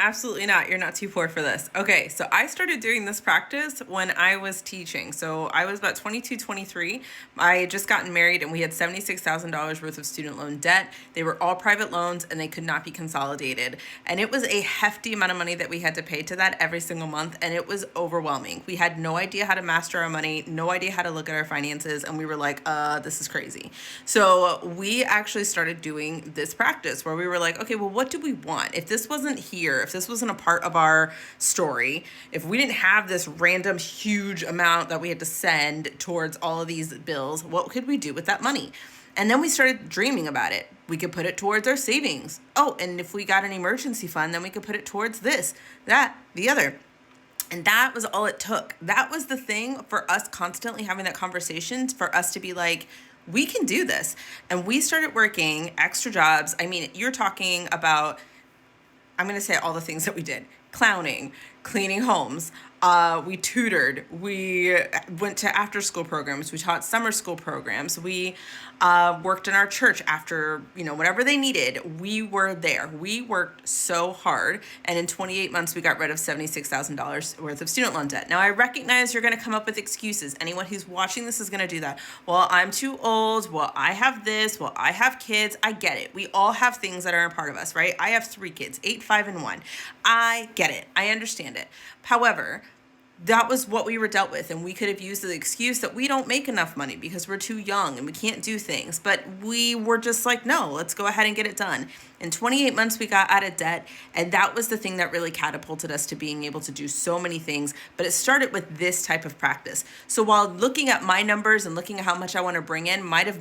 Absolutely not. You're not too poor for this. Okay, so I started doing this practice when I was teaching. So I was about 22, 23. I had just gotten married and we had $76,000 worth of student loan debt. They were all private loans and they could not be consolidated. And it was a hefty amount of money that we had to pay to that every single month. And it was overwhelming. We had no idea how to master our money, no idea how to look at our finances. And we were like, this is crazy. So we actually started doing this practice where we were like, okay, well, what do we want? If this wasn't here, if this wasn't a part of our story, if we didn't have this random huge amount that we had to send towards all of these bills, what could we do with that money? And then we started dreaming about it. We could put it towards our savings. Oh, and if we got an emergency fund, then we could put it towards this, that, the other. And that was all it took. That was the thing for us constantly having that conversation for us to be like, we can do this. And we started working extra jobs. I mean, you're talking about, I'm going to say all the things that we did: clowning, cleaning homes. We tutored. We went to after school programs. We taught summer school programs. We worked in our church after, whatever they needed. We were there. We worked so hard. And in 28 months, we got rid of $76,000 worth of student loan debt. Now, I recognize you're going to come up with excuses. Anyone who's watching this is going to do that. Well, I'm too old. Well, I have this. Well, I have kids. I get it. We all have things that are a part of us, right? I have 3 kids, 8, 5, and 1. I get it. I understand it. However, that was what we were dealt with, and we could have used the excuse that we don't make enough money because we're too young and we can't do things. But we were just like, no, let's go ahead and get it done. In 28 months, we got out of debt, and that was the thing that really catapulted us to being able to do so many things. But it started with this type of practice. So while looking at my numbers and looking at how much I want to bring in might have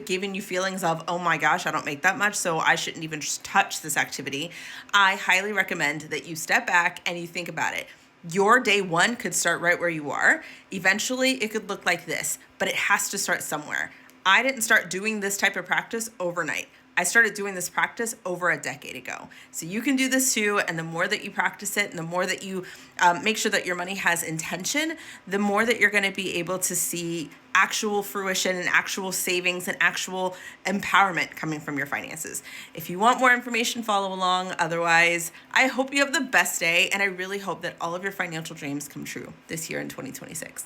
given you feelings of, oh my gosh, I don't make that much, so I shouldn't even touch this activity, I highly recommend that you step back and you think about it. Your day one could start right where you are. Eventually, it could look like this, but it has to start somewhere. I didn't start doing this type of practice overnight. I started doing this practice over a decade ago. So you can do this too, and the more that you practice it and the more that you make sure that your money has intention, the more that you're going to be able to see actual fruition and actual savings and actual empowerment coming from your finances. If you want more information, follow along. Otherwise, I hope you have the best day, and I really hope that all of your financial dreams come true this year in 2026.